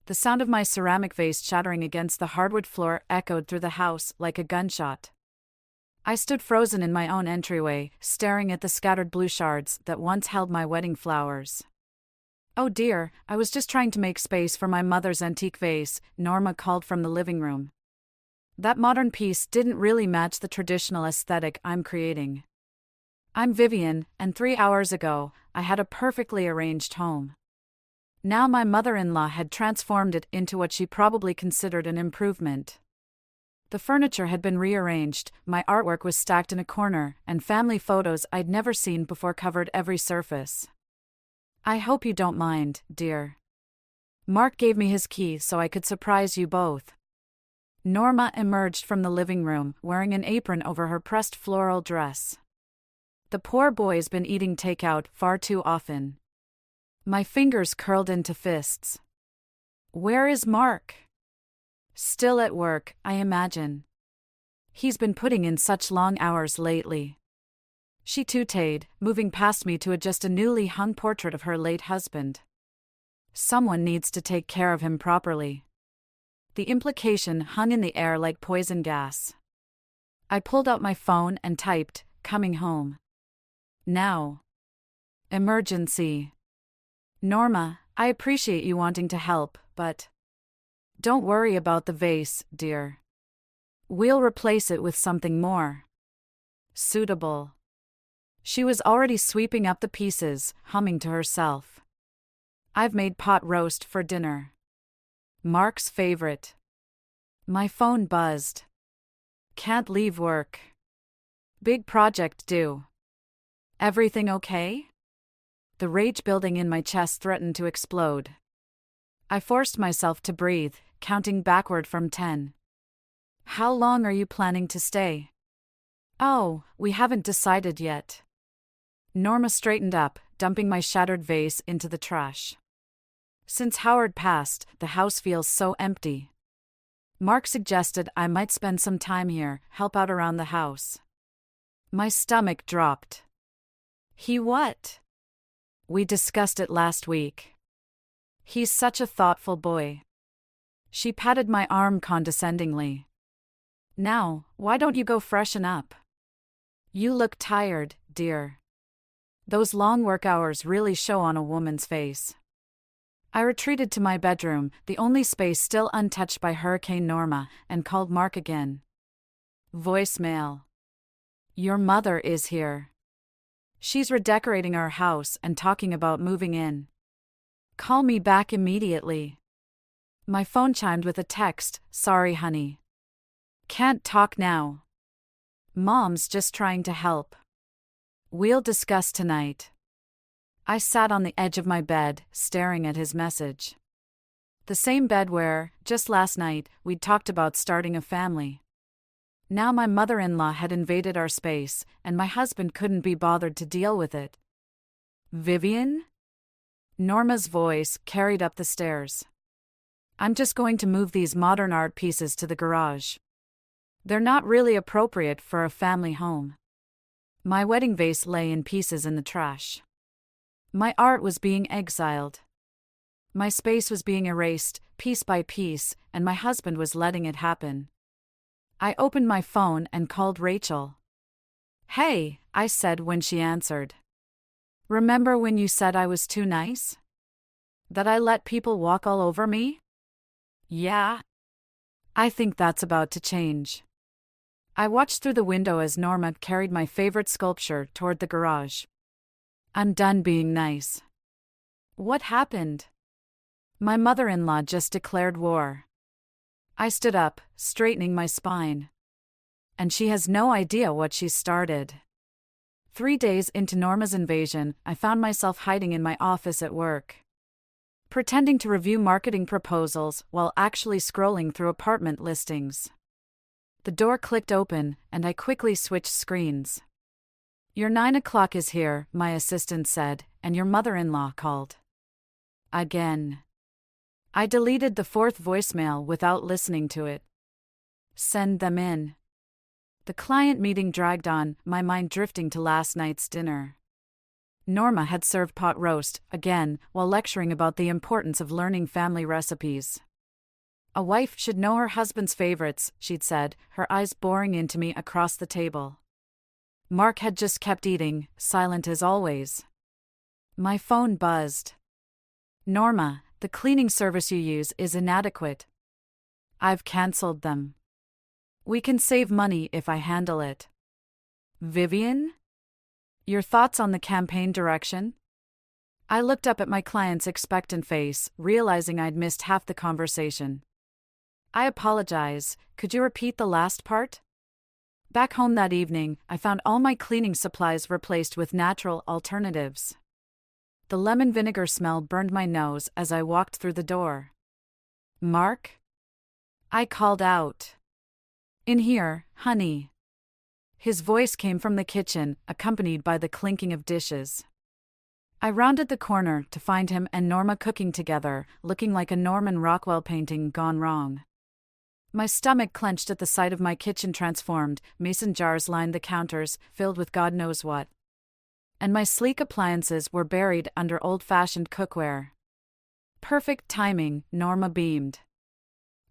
The sound of my ceramic vase shattering against the hardwood floor echoed through the house like a gunshot. I stood frozen in my own entryway, staring at the scattered blue shards that once held my wedding flowers. "Oh dear, I was just trying to make space for my mother's antique vase," Norma called from the living room. "That modern piece didn't really match the traditional aesthetic I'm creating." I'm Vivian, and 3 hours ago, I had a perfectly arranged home. Now my mother-in-law had transformed it into what she probably considered an improvement. The furniture had been rearranged, my artwork was stacked in a corner, and family photos I'd never seen before covered every surface. "I hope you don't mind, dear. Mark gave me his key so I could surprise you both." Norma emerged from the living room, wearing an apron over her pressed floral dress. "The poor boy's been eating takeout far too often." My fingers curled into fists. "Where is Mark?" "Still at work, I imagine. He's been putting in such long hours lately." She tootayed, moving past me to adjust a newly hung portrait of her late husband. "Someone needs to take care of him properly." The implication hung in the air like poison gas. I pulled out my phone and typed, "Coming home. Now. Emergency. Norma, I appreciate you wanting to help, but don't worry about the vase, dear. We'll replace it with something more suitable." She was already sweeping up the pieces, humming to herself. "I've made pot roast for dinner. Mark's favorite." My phone buzzed. "Can't leave work. Big project due. Everything okay?" The rage building in my chest threatened to explode. I forced myself to breathe, counting backward from 10. "How long are you planning to stay?" "Oh, we haven't decided yet." Norma straightened up, dumping my shattered vase into the trash. "Since Howard passed, the house feels so empty. Mark suggested I might spend some time here, help out around the house." My stomach dropped. "He what?" "We discussed it last week. He's such a thoughtful boy." She patted my arm condescendingly. "Now, why don't you go freshen up? You look tired, dear. Those long work hours really show on a woman's face." I retreated to my bedroom, the only space still untouched by Hurricane Norma, and called Mark again. Voicemail. "Your mother is here. She's redecorating our house and talking about moving in. Call me back immediately." My phone chimed with a text, "Sorry, honey. Can't talk now. Mom's just trying to help. We'll discuss tonight." I sat on the edge of my bed, staring at his message. The same bed where, just last night, we'd talked about starting a family. Now my mother-in-law had invaded our space, and my husband couldn't be bothered to deal with it. "Vivian?" Norma's voice carried up the stairs. "I'm just going to move these modern art pieces to the garage. They're not really appropriate for a family home." My wedding vase lay in pieces in the trash. My art was being exiled. My space was being erased, piece by piece, and my husband was letting it happen. I opened my phone and called Rachel. "Hey," I said when she answered. "Remember when you said I was too nice? That I let people walk all over me?" "Yeah. I think that's about to change." I watched through the window as Norma carried my favorite sculpture toward the garage. "I'm done being nice." "What happened?" "My mother-in-law just declared war." I stood up, straightening my spine. "And she has no idea what she's started." 3 days into Norma's invasion, I found myself hiding in my office at work, pretending to review marketing proposals while actually scrolling through apartment listings. The door clicked open, and I quickly switched screens. "Your 9 o'clock is here," my assistant said, "and your mother-in-law called." Again. I deleted the 4th voicemail without listening to it. "Send them in." The client meeting dragged on, my mind drifting to last night's dinner. Norma had served pot roast, again, while lecturing about the importance of learning family recipes. A wife should know her husband's favorites, she'd said, her eyes boring into me across the table. Mark had just kept eating, silent as always. My phone buzzed. Norma, the cleaning service you use is inadequate. I've cancelled them. We can save money if I handle it. Vivian? Your thoughts on the campaign direction? I looked up at my client's expectant face, realizing I'd missed half the conversation. I apologize, could you repeat the last part? Back home that evening, I found all my cleaning supplies replaced with natural alternatives. The lemon vinegar smell burned my nose as I walked through the door. Mark? I called out. In here, honey. His voice came from the kitchen, accompanied by the clinking of dishes. I rounded the corner to find him and Norma cooking together, looking like a Norman Rockwell painting gone wrong. My stomach clenched at the sight of my kitchen transformed, mason jars lined the counters, filled with God knows what. And my sleek appliances were buried under old-fashioned cookware. Perfect timing, Norma beamed.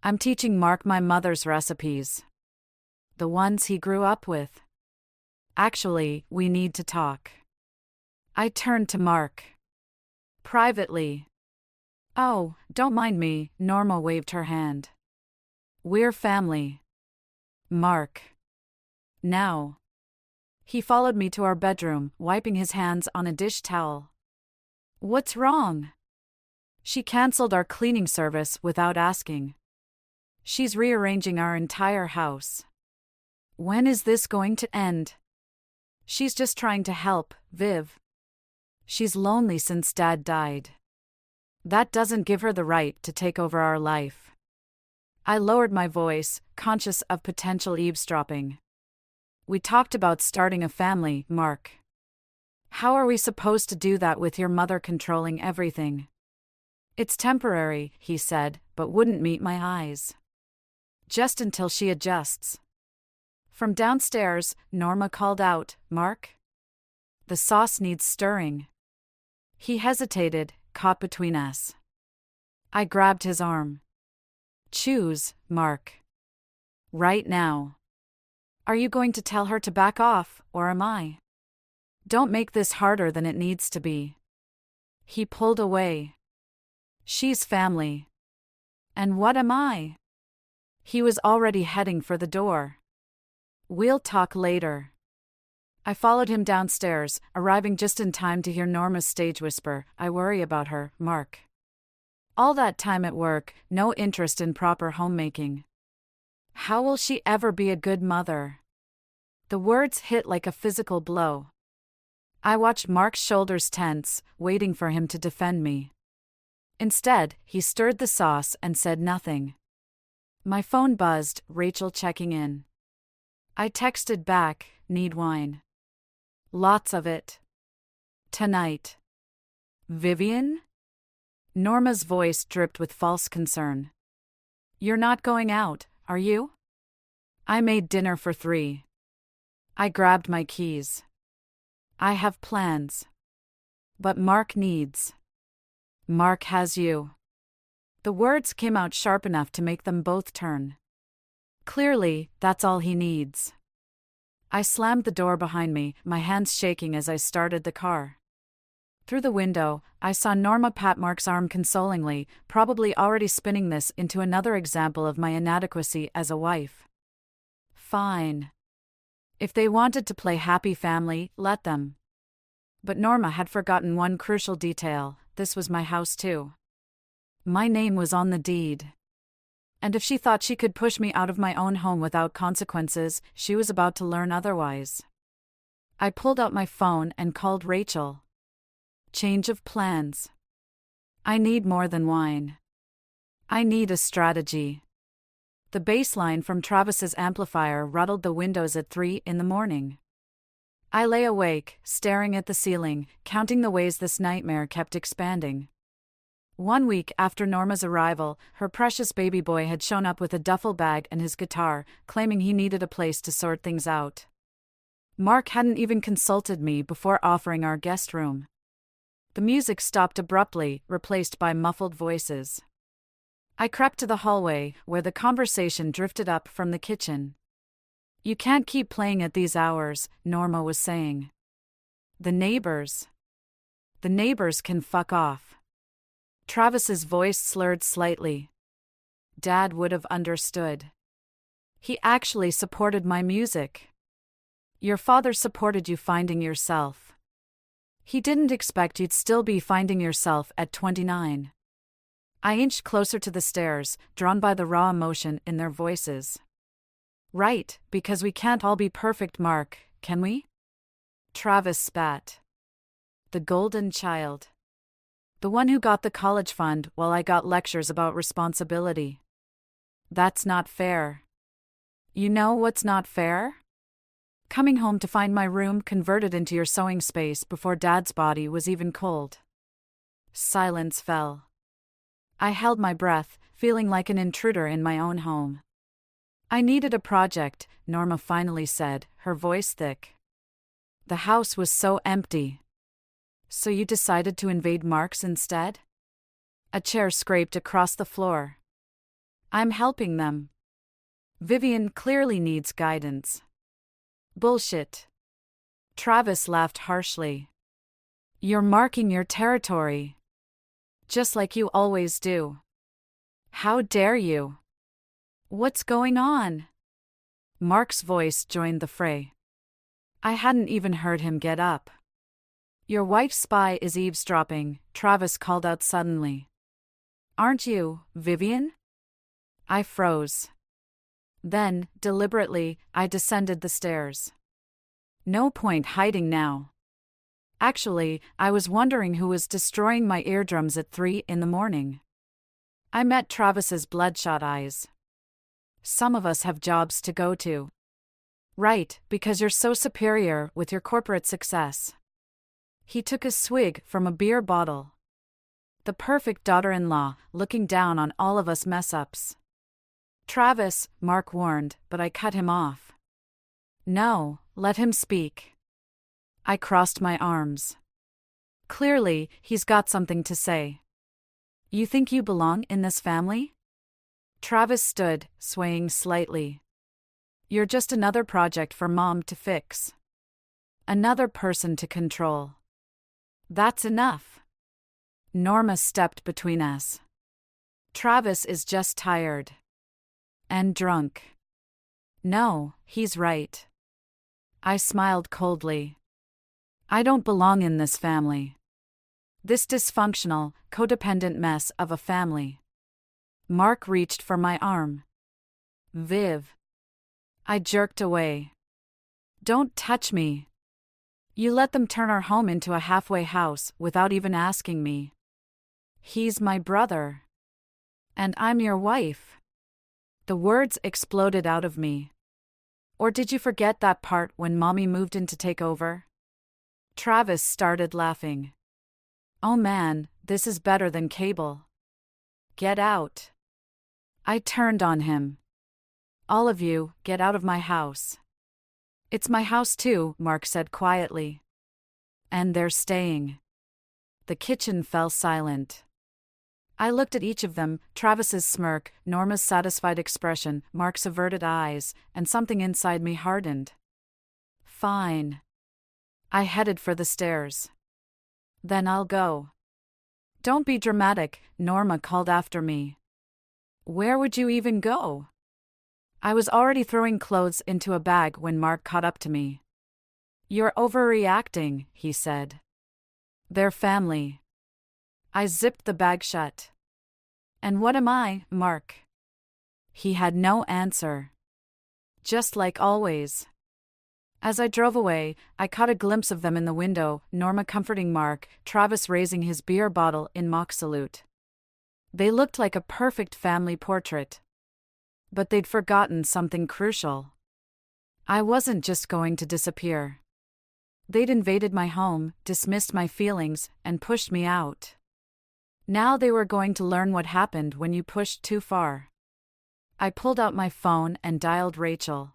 I'm teaching Mark my mother's recipes. The ones he grew up with. Actually, we need to talk. I turned to Mark. Privately. Oh, don't mind me, Norma waved her hand. We're family. Mark. Now. He followed me to our bedroom, wiping his hands on a dish towel. What's wrong? She cancelled our cleaning service without asking. She's rearranging our entire house. When is this going to end? She's just trying to help, Viv. She's lonely since Dad died. That doesn't give her the right to take over our life. I lowered my voice, conscious of potential eavesdropping. We talked about starting a family, Mark. How are we supposed to do that with your mother controlling everything? It's temporary, he said, but wouldn't meet my eyes. Just until she adjusts. From downstairs, Norma called out, Mark? The sauce needs stirring. He hesitated, caught between us. I grabbed his arm. Choose, Mark. Right now. Are you going to tell her to back off, or am I? Don't make this harder than it needs to be. He pulled away. She's family. And what am I? He was already heading for the door. We'll talk later. I followed him downstairs, arriving just in time to hear Norma's stage whisper, I worry about her, Mark. All that time at work, no interest in proper homemaking. How will she ever be a good mother? The words hit like a physical blow. I watched Mark's shoulders tense, waiting for him to defend me. Instead, he stirred the sauce and said nothing. My phone buzzed, Rachel checking in. I texted back, need wine. Lots of it. Tonight. Vivian? Norma's voice dripped with false concern. You're not going out, are you? I made dinner for 3. I grabbed my keys. I have plans. But Mark needs. Mark has you. The words came out sharp enough to make them both turn. Clearly, that's all he needs. I slammed the door behind me, my hands shaking as I started the car. Through the window, I saw Norma pat Mark's arm consolingly, probably already spinning this into another example of my inadequacy as a wife. Fine. If they wanted to play happy family, let them. But Norma had forgotten one crucial detail, this was my house too. My name was on the deed. And if she thought she could push me out of my own home without consequences, she was about to learn otherwise. I pulled out my phone and called Rachel. Change of plans. I need more than wine. I need a strategy. The bass line from Travis's amplifier rattled the windows at 3 in the morning. I lay awake, staring at the ceiling, counting the ways this nightmare kept expanding. 1 week after Norma's arrival, her precious baby boy had shown up with a duffel bag and his guitar, claiming he needed a place to sort things out. Mark hadn't even consulted me before offering our guest room. The music stopped abruptly, replaced by muffled voices. I crept to the hallway, where the conversation drifted up from the kitchen. "You can't keep playing at these hours," Norma was saying. The neighbors can fuck off." Travis's voice slurred slightly. Dad would have understood. He actually supported my music. Your father supported you finding yourself. He didn't expect you'd still be finding yourself at 29. I inched closer to the stairs, drawn by the raw emotion in their voices. "Right, because we can't all be perfect, Mark, can we?" Travis spat. The golden child. The one who got the college fund while I got lectures about responsibility. That's not fair. You know what's not fair? Coming home to find my room converted into your sewing space before Dad's body was even cold. Silence fell. I held my breath, feeling like an intruder in my own home. "I needed a project," Norma finally said, her voice thick. The house was so empty. "So you decided to invade Mark's instead?" A chair scraped across the floor. "I'm helping them. Vivian clearly needs guidance." "Bullshit." Travis laughed harshly. "You're marking your territory. Just like you always do. How dare you?" "What's going on?" Mark's voice joined the fray. I hadn't even heard him get up. "Your wife's spy is eavesdropping," Travis called out suddenly. "Aren't you, Vivian?" I froze. Then, deliberately, I descended the stairs. No point hiding now. Actually, I was wondering who was destroying my eardrums at 3 a.m. I met Travis's bloodshot eyes. "Some of us have jobs to go to." "Right, because you're so superior with your corporate success." He took a swig from a beer bottle. The perfect daughter-in-law, looking down on all of us mess-ups. "Travis," Mark warned, but I cut him off. "No, let him speak." I crossed my arms. Clearly, he's got something to say. "You think you belong in this family?" Travis stood, swaying slightly. "You're just another project for Mom to fix. Another person to control. That's enough." Norma stepped between us. "Travis is just tired. And drunk." "No, he's right." I smiled coldly. "I don't belong in this family. This dysfunctional, codependent mess of a family." Mark reached for my arm. "Viv." I jerked away. "Don't touch me. You let them turn our home into a halfway house without even asking me. He's my brother. And I'm your wife." The words exploded out of me. "Or did you forget that part when Mommy moved in to take over?" Travis started laughing. "Oh man, this is better than cable. Get out." I turned on him. "All of you, get out of my house." "It's my house too," Mark said quietly. "And they're staying." The kitchen fell silent. I looked at each of them, Travis's smirk, Norma's satisfied expression, Mark's averted eyes, and something inside me hardened. "Fine." I headed for the stairs. "Then I'll go." "Don't be dramatic," Norma called after me. "Where would you even go?" I was already throwing clothes into a bag when Mark caught up to me. "You're overreacting," he said. "They're family." I zipped the bag shut. "And what am I, Mark?" He had no answer. Just like always. As I drove away, I caught a glimpse of them in the window, Norma comforting Mark, Travis raising his beer bottle in mock salute. They looked like a perfect family portrait. But they'd forgotten something crucial. I wasn't just going to disappear. They'd invaded my home, dismissed my feelings, and pushed me out. Now they were going to learn what happened when you pushed too far. I pulled out my phone and dialed Rachel.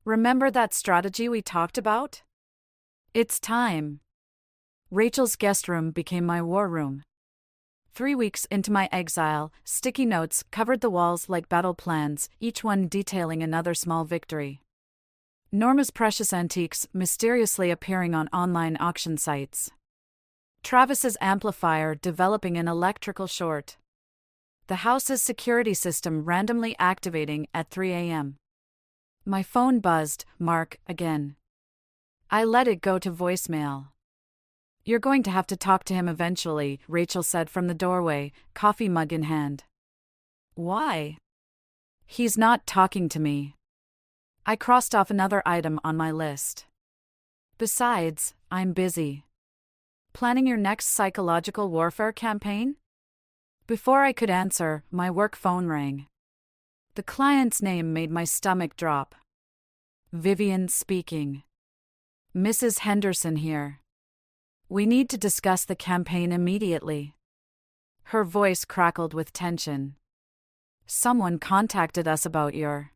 Remember that strategy we talked about? It's time. Rachel's guest room became my war room. 3 weeks into my exile, sticky notes covered the walls like battle plans, each one detailing another small victory. Norma's precious antiques mysteriously appearing on online auction sites. Travis's amplifier developing an electrical short. The house's security system randomly activating at 3 a.m. My phone buzzed, Mark, again. I let it go to voicemail. You're going to have to talk to him eventually, Rachel said from the doorway, coffee mug in hand. Why? He's not talking to me. I crossed off another item on my list. Besides, I'm busy. Planning your next psychological warfare campaign? Before I could answer, my work phone rang. The client's name made my stomach drop. Vivian speaking. Mrs. Henderson here. We need to discuss the campaign immediately. Her voice crackled with tension. Someone contacted us about your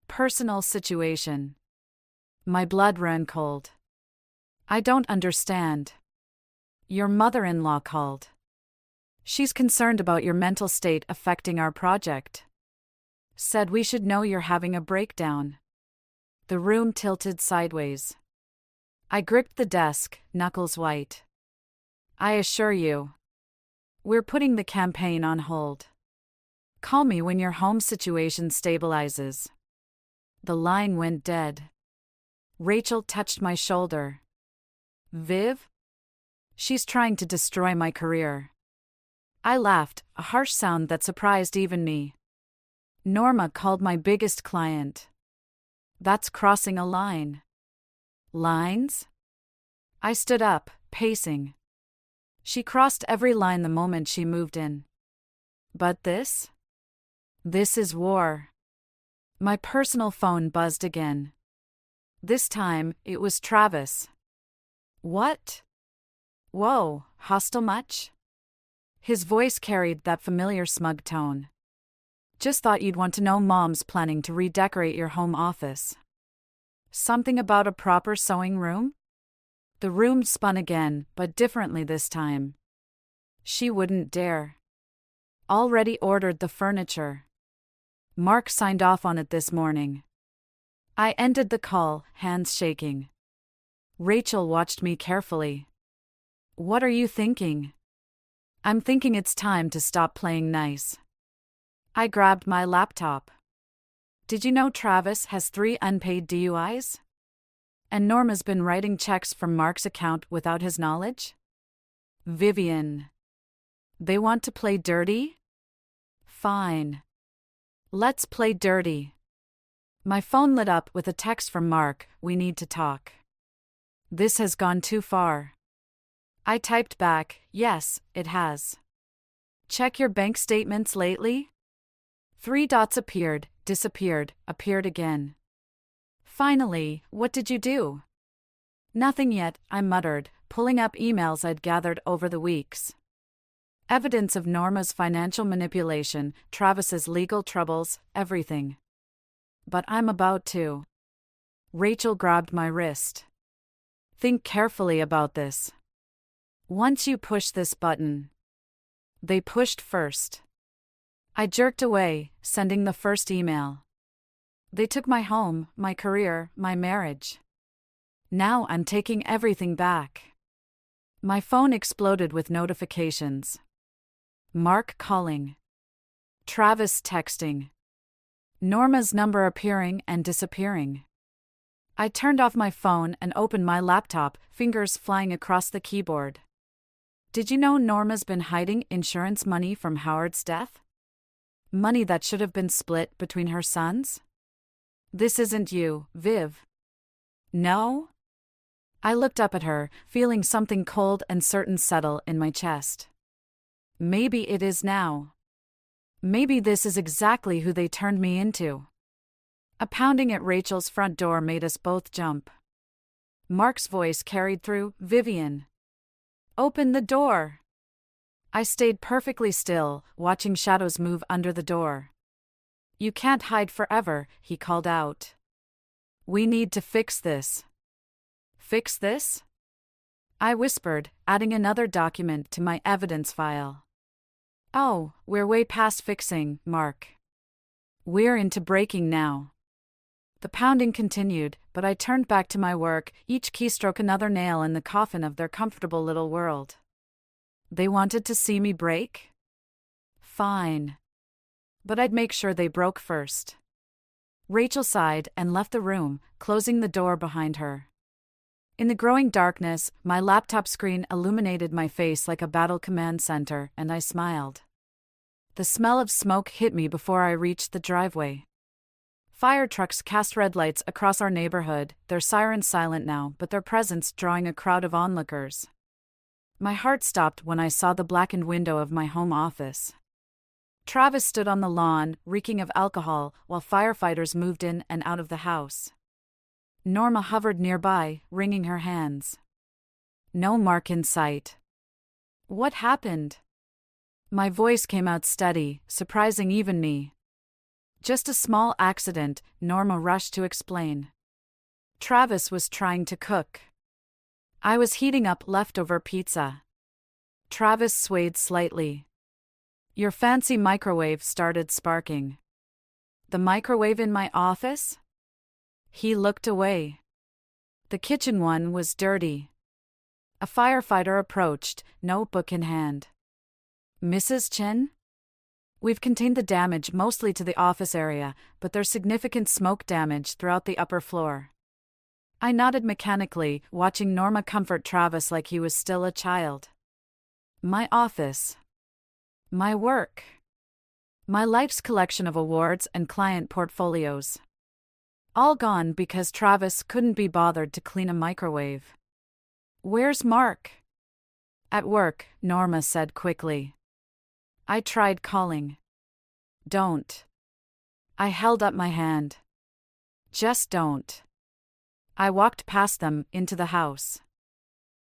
personal situation. My blood ran cold. I don't understand. Your mother-in-law called. She's concerned about your mental state affecting our project. Said we should know you're having a breakdown. The room tilted sideways. I gripped the desk, knuckles white. I assure you, we're putting the campaign on hold. Call me when your home situation stabilizes. The line went dead. Rachel touched my shoulder. Viv? She's trying to destroy my career. I laughed, a harsh sound that surprised even me. Norma called my biggest client. That's crossing a line. Lines? I stood up, pacing. She crossed every line the moment she moved in. But this? This is war. My personal phone buzzed again. This time, it was Travis. What? Whoa, hostile much? His voice carried that familiar smug tone. Just thought you'd want to know Mom's planning to redecorate your home office. Something about a proper sewing room? The room spun again, but differently this time. She wouldn't dare. Already ordered the furniture. Mark signed off on it this morning. I ended the call, hands shaking. Rachel watched me carefully. What are you thinking? I'm thinking it's time to stop playing nice. I grabbed my laptop. Did you know Travis has 3 unpaid DUIs? And Norma's been writing checks from Mark's account without his knowledge? Vivian. They want to play dirty? Fine. Let's play dirty. My phone lit up with a text from Mark, we need to talk. This has gone too far. I typed back, yes, it has. Check your bank statements lately? 3 dots appeared, disappeared, appeared again. Finally, what did you do? Nothing yet, I muttered, pulling up emails I'd gathered over the weeks. Evidence of Norma's financial manipulation, Travis's legal troubles, everything. But I'm about to. Rachel grabbed my wrist. Think carefully about this. Once you push this button. They pushed first. I jerked away, sending the first email. They took my home, my career, my marriage. Now I'm taking everything back. My phone exploded with notifications. Mark calling. Travis texting. Norma's number appearing and disappearing. I turned off my phone and opened my laptop, fingers flying across the keyboard. Did you know Norma's been hiding insurance money from Howard's death? Money that should have been split between her sons? This isn't you, Viv. No? I looked up at her, feeling something cold and certain settle in my chest. Maybe it is now. Maybe this is exactly who they turned me into. A pounding at Rachel's front door made us both jump. Mark's voice carried through, Vivian. Open the door. I stayed perfectly still, watching shadows move under the door. You can't hide forever, he called out. We need to fix this. Fix this? I whispered, adding another document to my evidence file. Oh, we're way past fixing, Mark. We're into breaking now. The pounding continued, but I turned back to my work, each keystroke another nail in the coffin of their comfortable little world. They wanted to see me break? Fine. But I'd make sure they broke first. Rachel sighed and left the room, closing the door behind her. In the growing darkness, my laptop screen illuminated my face like a battle command center, and I smiled. The smell of smoke hit me before I reached the driveway. Fire trucks cast red lights across our neighborhood, their sirens silent now, but their presence drawing a crowd of onlookers. My heart stopped when I saw the blackened window of my home office. Travis stood on the lawn, reeking of alcohol, while firefighters moved in and out of the house. Norma hovered nearby, wringing her hands. No Mark in sight. What happened? My voice came out steady, surprising even me. Just a small accident, Norma rushed to explain. Travis was trying to cook. I was heating up leftover pizza. Travis swayed slightly. Your fancy microwave started sparking. The microwave in my office? He looked away. The kitchen one was dirty. A firefighter approached, notebook in hand. Mrs. Chen? We've contained the damage mostly to the office area, but there's significant smoke damage throughout the upper floor. I nodded mechanically, watching Norma comfort Travis like he was still a child. My office. My work. My life's collection of awards and client portfolios. All gone because Travis couldn't be bothered to clean a microwave. Where's Mark? At work, Norma said quickly. I tried calling. Don't. I held up my hand. Just don't. I walked past them, into the house.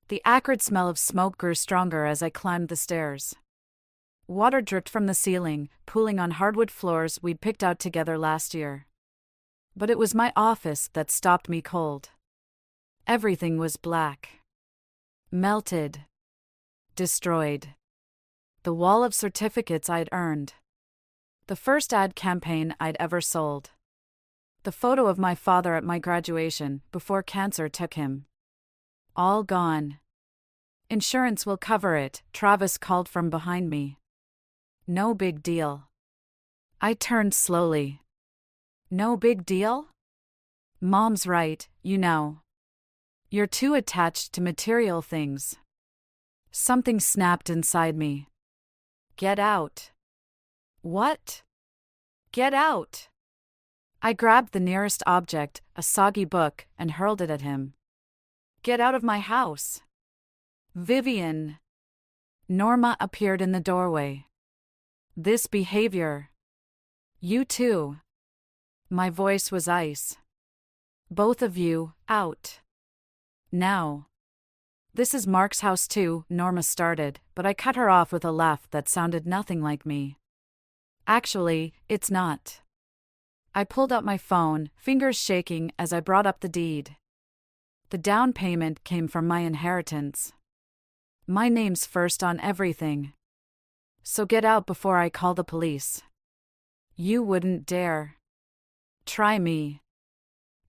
The acrid smell of smoke grew stronger as I climbed the stairs. Water dripped from the ceiling, pooling on hardwood floors we'd picked out together last year. But it was my office that stopped me cold. Everything was black. Melted. Destroyed. The wall of certificates I'd earned. The first ad campaign I'd ever sold. The photo of my father at my graduation, before cancer took him. All gone. Insurance will cover it, Travis called from behind me. No big deal. I turned slowly. No big deal? Mom's right, you know. You're too attached to material things. Something snapped inside me. Get out. What? Get out. I grabbed the nearest object, a soggy book, and hurled it at him. Get out of my house. Vivian. Norma appeared in the doorway. This behavior. You too. My voice was ice. Both of you, out. Now. This is Mark's house too, Norma started, but I cut her off with a laugh that sounded nothing like me. Actually, it's not. I pulled out my phone, fingers shaking as I brought up the deed. The down payment came from my inheritance. My name's first on everything. So get out before I call the police. You wouldn't dare. Try me.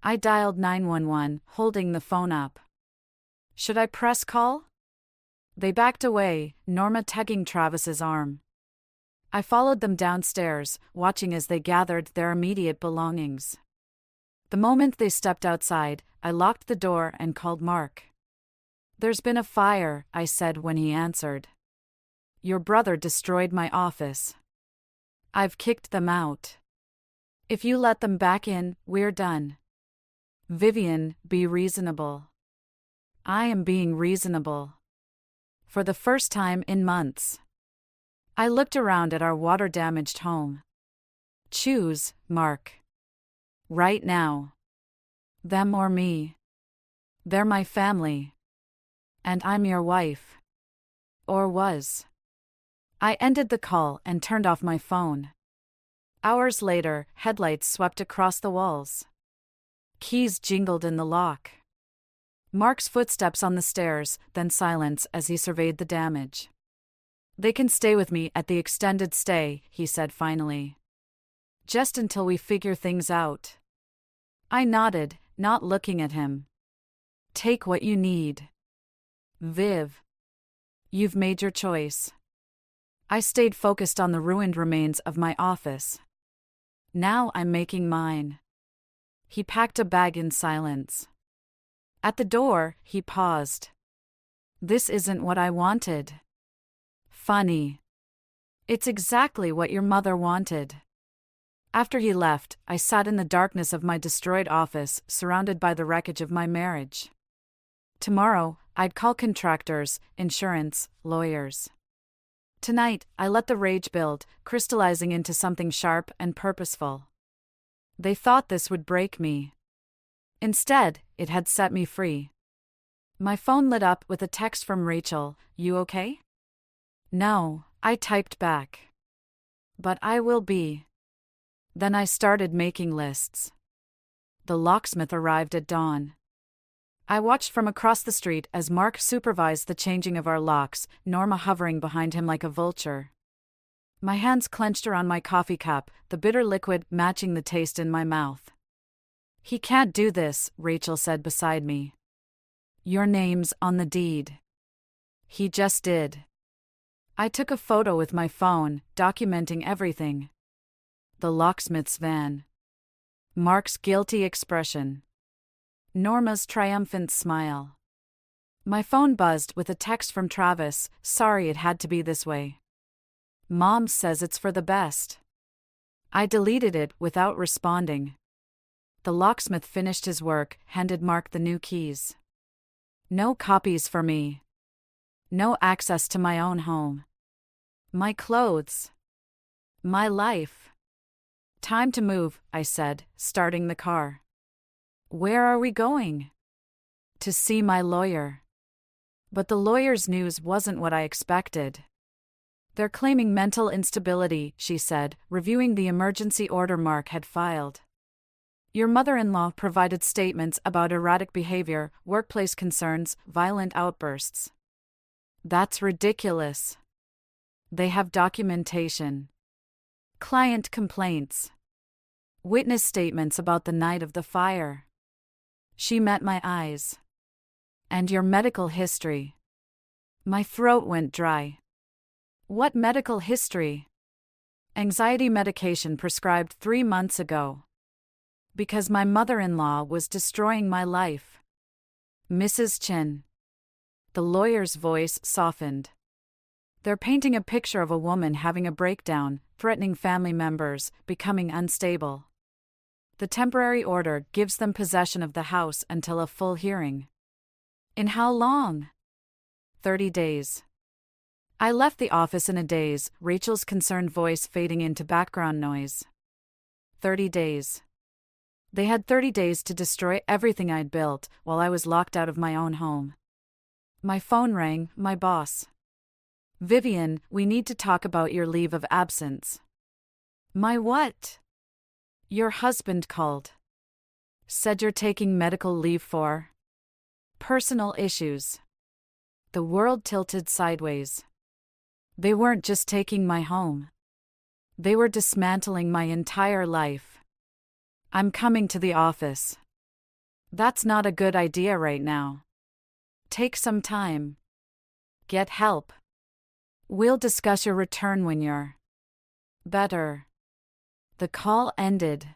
I dialed 911, holding the phone up. Should I press call? They backed away, Norma tugging Travis's arm. I followed them downstairs, watching as they gathered their immediate belongings. The moment they stepped outside, I locked the door and called Mark. There's been a fire, I said when he answered. Your brother destroyed my office. I've kicked them out. If you let them back in, we're done. Vivian, be reasonable. I am being reasonable. For the first time in months. I looked around at our water-damaged home. Choose, Mark. Right now. Them or me. They're my family. And I'm your wife. Or was. I ended the call and turned off my phone. Hours later, headlights swept across the walls. Keys jingled in the lock. Mark's footsteps on the stairs, then silence as he surveyed the damage. "They can stay with me at the extended stay," he said finally. "Just until we figure things out." I nodded, not looking at him. "Take what you need. Viv. You've made your choice." I stayed focused on the ruined remains of my office. "Now I'm making mine." He packed a bag in silence. At the door, he paused. "This isn't what I wanted." "Funny. It's exactly what your mother wanted." After he left, I sat in the darkness of my destroyed office, surrounded by the wreckage of my marriage. Tomorrow, I'd call contractors, insurance, lawyers. Tonight, I let the rage build, crystallizing into something sharp and purposeful. They thought this would break me. Instead, it had set me free. My phone lit up with a text from Rachel. "You okay?" "No," I typed back. "But I will be." Then I started making lists. The locksmith arrived at dawn. I watched from across the street as Mark supervised the changing of our locks, Norma hovering behind him like a vulture. My hands clenched around my coffee cup, the bitter liquid matching the taste in my mouth. "He can't do this," Rachel said beside me. "Your name's on the deed." "He just did." I took a photo with my phone, documenting everything. The locksmith's van. Mark's guilty expression. Norma's triumphant smile. My phone buzzed with a text from Travis. "Sorry it had to be this way. Mom says it's for the best." I deleted it without responding. The locksmith finished his work, handed Mark the new keys. No copies for me. No access to my own home. My clothes. My life. "Time to move," I said, starting the car. "Where are we going?" "To see my lawyer." But the lawyer's news wasn't what I expected. "They're claiming mental instability," she said, reviewing the emergency order Mark had filed. "Your mother-in-law provided statements about erratic behavior, workplace concerns, violent outbursts." "That's ridiculous." "They have documentation. Client complaints. Witness statements about the night of the fire." She met my eyes. "And your medical history." My throat went dry. "What medical history?" "Anxiety medication prescribed 3 months ago. Because my mother-in-law was destroying my life." "Mrs. Chin." The lawyer's voice softened. "They're painting a picture of a woman having a breakdown, threatening family members, becoming unstable. The temporary order gives them possession of the house until a full hearing." "In how long?" 30 days. I left the office in a daze, Rachel's concerned voice fading into background noise. 30 days. They had 30 days to destroy everything I'd built, while I was locked out of my own home. My phone rang, my boss. "Vivian, we need to talk about your leave of absence." "My what?" "Your husband called. Said you're taking medical leave for personal issues." The world tilted sideways. They weren't just taking my home. They were dismantling my entire life. "I'm coming to the office." "That's not a good idea right now. Take some time. Get help. We'll discuss your return when you're better." The call ended.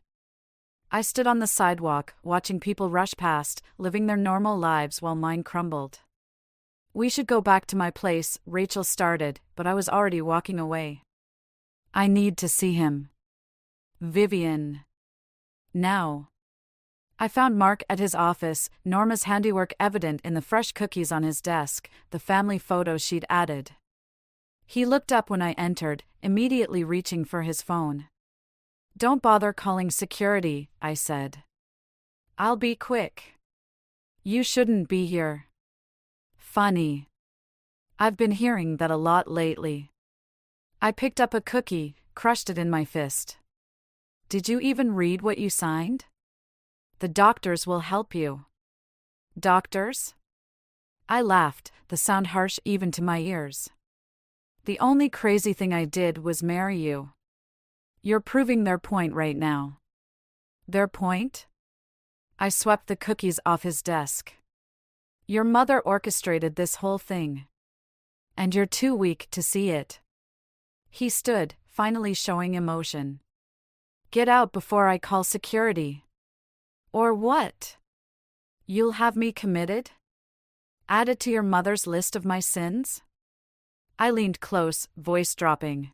I stood on the sidewalk, watching people rush past, living their normal lives while mine crumbled. "We should go back to my place," Rachel started, but I was already walking away. "I need to see him. Vivian. Now." I found Mark at his office, Norma's handiwork evident in the fresh cookies on his desk, the family photos she'd added. He looked up when I entered, immediately reaching for his phone. "Don't bother calling security," I said. "I'll be quick. You shouldn't be here." "Funny. I've been hearing that a lot lately." I picked up a cookie, crushed it in my fist. "Did you even read what you signed?" The doctors will help you. Doctors? I laughed, the sound harsh even to my ears. The only crazy thing I did was marry you. You're proving their point right now. Their point? I swept the cookies off his desk. Your mother orchestrated this whole thing. And you're too weak to see it. He stood, finally showing emotion. Get out before I call security. Or what? You'll have me committed? Added to your mother's list of my sins? I leaned close, voice dropping.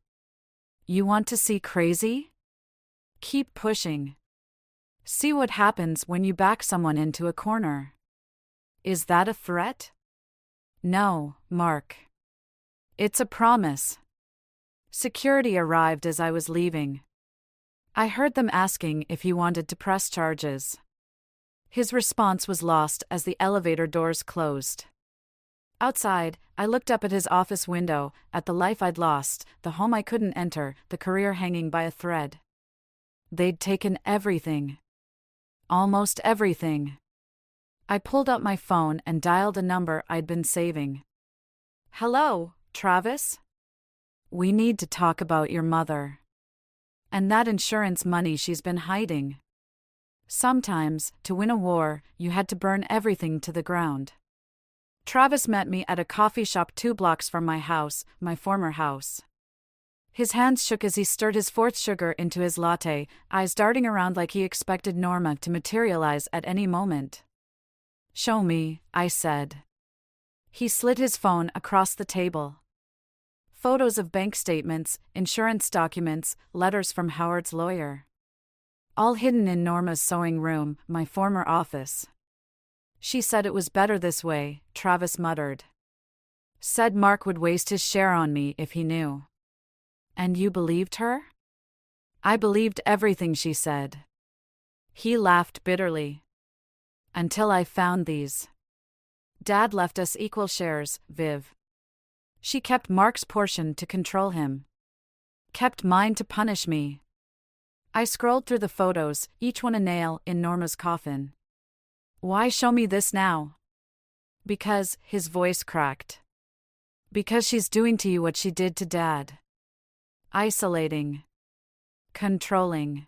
You want to see crazy? Keep pushing. See what happens when you back someone into a corner. Is that a threat? No, Mark. It's a promise. Security arrived as I was leaving. I heard them asking if he wanted to press charges. His response was lost as the elevator doors closed. Outside, I looked up at his office window, at the life I'd lost, the home I couldn't enter, the career hanging by a thread. They'd taken everything. Almost everything. I pulled out my phone and dialed a number I'd been saving. Hello, Travis? We need to talk about your mother. And that insurance money she's been hiding. Sometimes, to win a war, you had to burn everything to the ground. Travis met me at a coffee shop 2 blocks from my house, my former house. His hands shook as he stirred his 4th sugar into his latte, eyes darting around like he expected Norma to materialize at any moment. Show me, I said. He slid his phone across the table. Photos of bank statements, insurance documents, letters from Howard's lawyer. All hidden in Norma's sewing room, my former office. She said it was better this way, Travis muttered. Said Mark would waste his share on me if he knew. And you believed her? I believed everything she said. He laughed bitterly. Until I found these. Dad left us equal shares, Viv. She kept Mark's portion to control him. Kept mine to punish me. I scrolled through the photos, each one a nail in Norma's coffin. Why show me this now? Because, his voice cracked. Because she's doing to you what she did to Dad. Isolating. Controlling.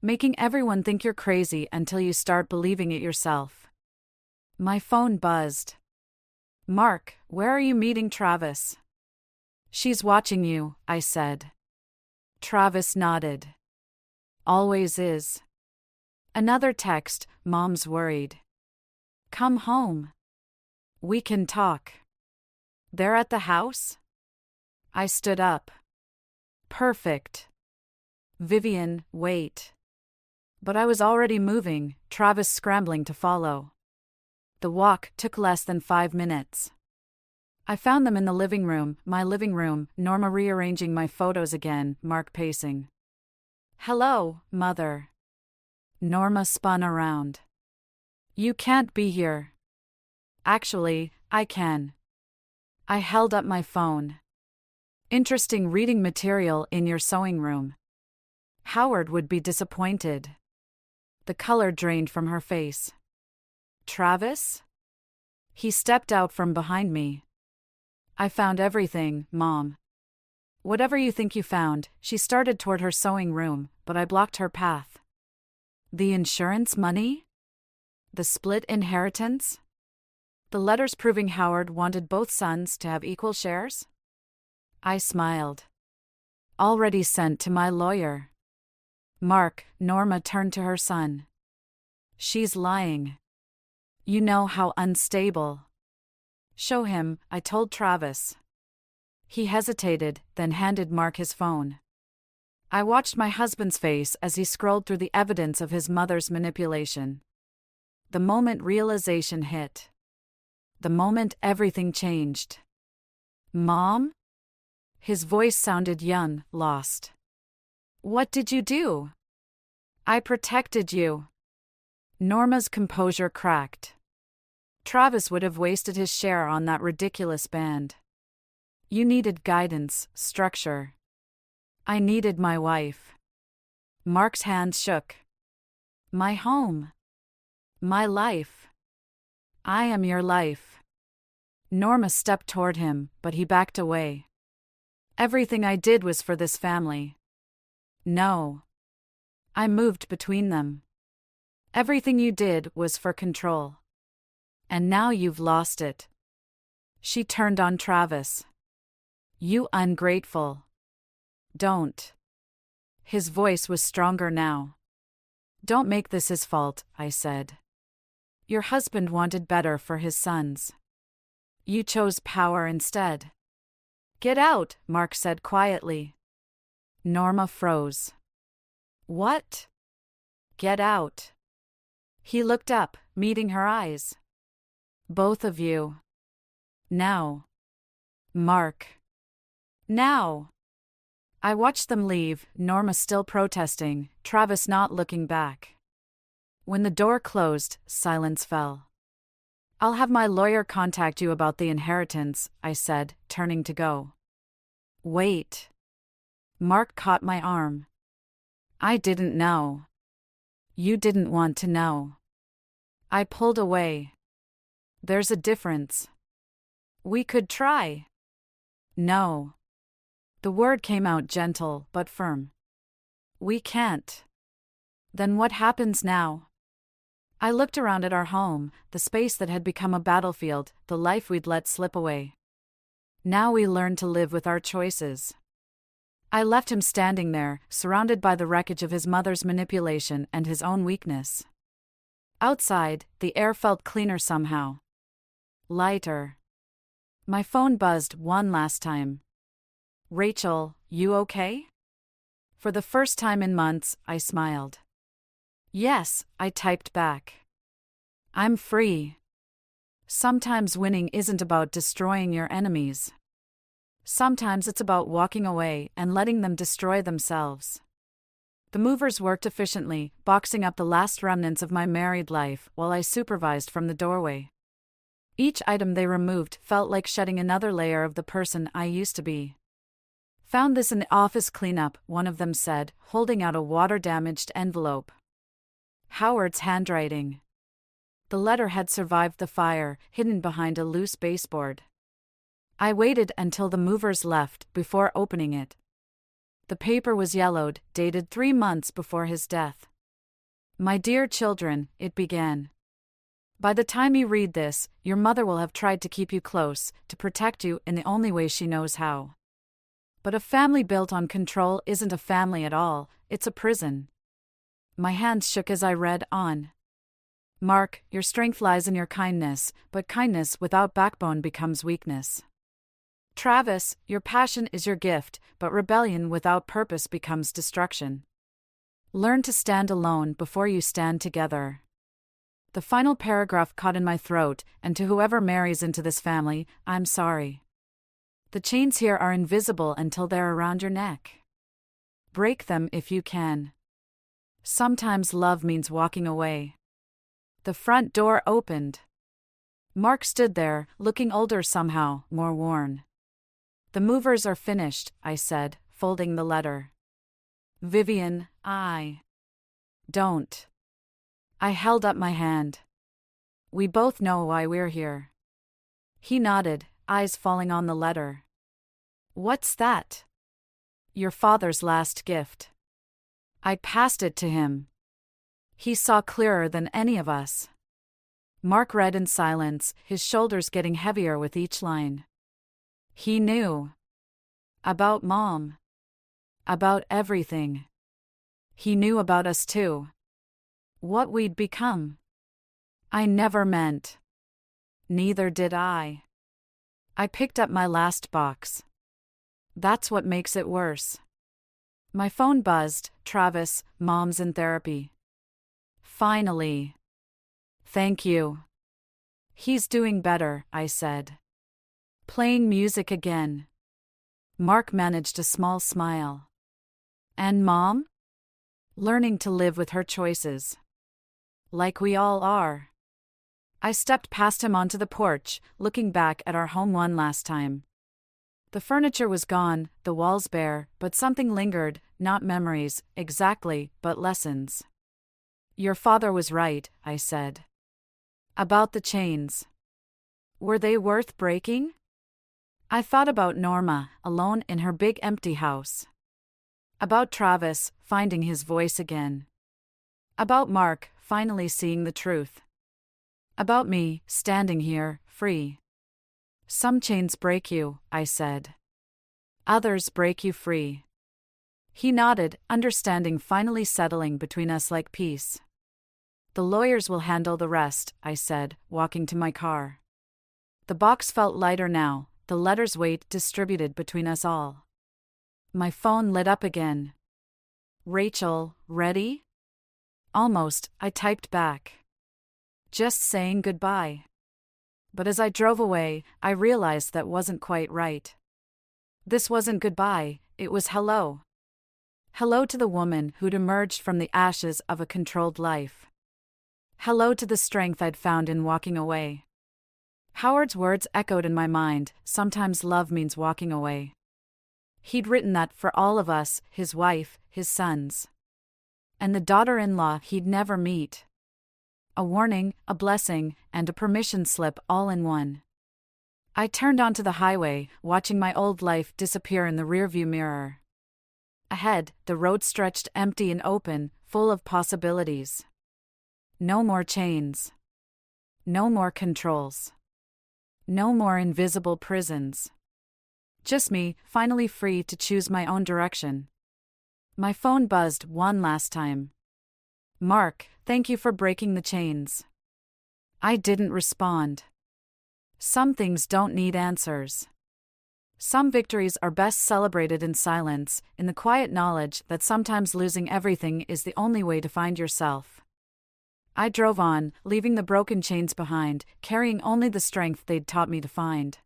Making everyone think you're crazy until you start believing it yourself. My phone buzzed. Mark, where are you meeting Travis? She's watching you, I said. Travis nodded. Always is. Another text, Mom's worried. Come home. We can talk. They're at the house? I stood up. Perfect. Vivian, wait. But I was already moving, Travis scrambling to follow. The walk took less than 5 minutes. I found them in the living room, my living room, Norma rearranging my photos again, Mark pacing. Hello, Mother. Norma spun around. You can't be here. Actually, I can. I held up my phone. Interesting reading material in your sewing room. Howard would be disappointed. The color drained from her face. Travis? He stepped out from behind me. I found everything, Mom. Whatever you think you found, she started toward her sewing room, but I blocked her path. The insurance money? The split inheritance? The letters proving Howard wanted both sons to have equal shares? I smiled. Already sent to my lawyer. Mark, Norma turned to her son. She's lying. You know how unstable. Show him, I told Travis. He hesitated, then handed Mark his phone. I watched my husband's face as he scrolled through the evidence of his mother's manipulation. The moment realization hit. The moment everything changed. Mom? His voice sounded young, lost. What did you do? I protected you. Norma's composure cracked. Travis would have wasted his share on that ridiculous band. You needed guidance, structure. I needed my wife. Mark's hands shook. My home. My life. I am your life. Norma stepped toward him, but he backed away. Everything I did was for this family. No. I moved between them. Everything you did was for control. And now you've lost it. She turned on Travis. You ungrateful. Don't. His voice was stronger now. Don't make this his fault, I said. Your husband wanted better for his sons. You chose power instead. Get out, Mark said quietly. Norma froze. What? Get out. He looked up, meeting her eyes. Both of you. Now. Mark. Now. I watched them leave, Norma still protesting, Travis not looking back. When the door closed, silence fell. I'll have my lawyer contact you about the inheritance, I said, turning to go. Wait. Mark caught my arm. I didn't know. You didn't want to know. I pulled away. There's a difference. We could try. No. The word came out gentle but firm. We can't. Then what happens now? I looked around at our home, the space that had become a battlefield, the life we'd let slip away. Now we learn to live with our choices. I left him standing there, surrounded by the wreckage of his mother's manipulation and his own weakness. Outside, the air felt cleaner somehow. Lighter. My phone buzzed one last time. Rachel, you okay? For the first time in months, I smiled. Yes, I typed back. I'm free. Sometimes winning isn't about destroying your enemies. Sometimes it's about walking away and letting them destroy themselves. The movers worked efficiently, boxing up the last remnants of my married life while I supervised from the doorway. Each item they removed felt like shedding another layer of the person I used to be. Found this in the office cleanup, one of them said, holding out a water-damaged envelope. Howard's handwriting. The letter had survived the fire, hidden behind a loose baseboard. I waited until the movers left before opening it. The paper was yellowed, dated 3 months before his death. My dear children, it began. By the time you read this, your mother will have tried to keep you close, to protect you in the only way she knows how. But a family built on control isn't a family at all, it's a prison. My hands shook as I read on. Mark, your strength lies in your kindness, but kindness without backbone becomes weakness. Travis, your passion is your gift, but rebellion without purpose becomes destruction. Learn to stand alone before you stand together. The final paragraph caught in my throat, and to whoever marries into this family, I'm sorry. The chains here are invisible until they're around your neck. Break them if you can. Sometimes love means walking away. The front door opened. Mark stood there, looking older somehow, more worn. The movers are finished, I said, folding the letter. Vivian, I don't. I held up my hand. We both know why we're here. He nodded, eyes falling on the letter. What's that? Your father's last gift. I passed it to him. He saw clearer than any of us. Mark read in silence, his shoulders getting heavier with each line. He knew. About Mom. About everything. He knew about us too. What we'd become. I never meant. Neither did I. I picked up my last box. That's what makes it worse. My phone buzzed. Travis, Mom's in therapy. Finally. Thank you. He's doing better, I said. Playing music again. Mark managed a small smile. And Mom? Learning to live with her choices. Like we all are. I stepped past him onto the porch, looking back at our home one last time. The furniture was gone, the walls bare, but something lingered, not memories, exactly, but lessons. Your father was right, I said. About the chains. Were they worth breaking? I thought about Norma, alone in her big empty house. About Travis, finding his voice again. About Mark, finally seeing the truth. About me, standing here, free. Some chains break you, I said. Others break you free. He nodded, understanding finally settling between us like peace. The lawyers will handle the rest, I said, walking to my car. The box felt lighter now, the letter's weight distributed between us all. My phone lit up again. Rachel, ready? Almost, I typed back. Just saying goodbye. But as I drove away, I realized that wasn't quite right. This wasn't goodbye, it was hello. Hello to the woman who'd emerged from the ashes of a controlled life. Hello to the strength I'd found in walking away. Howard's words echoed in my mind, sometimes love means walking away. He'd written that for all of us, his wife, his sons. And the daughter-in-law he'd never meet. A warning, a blessing, and a permission slip all in one. I turned onto the highway, watching my old life disappear in the rearview mirror. Ahead, the road stretched empty and open, full of possibilities. No more chains. No more controls. No more invisible prisons. Just me, finally free to choose my own direction. My phone buzzed one last time. Mark, thank you for breaking the chains. I didn't respond. Some things don't need answers. Some victories are best celebrated in silence, in the quiet knowledge that sometimes losing everything is the only way to find yourself. I drove on, leaving the broken chains behind, carrying only the strength they'd taught me to find.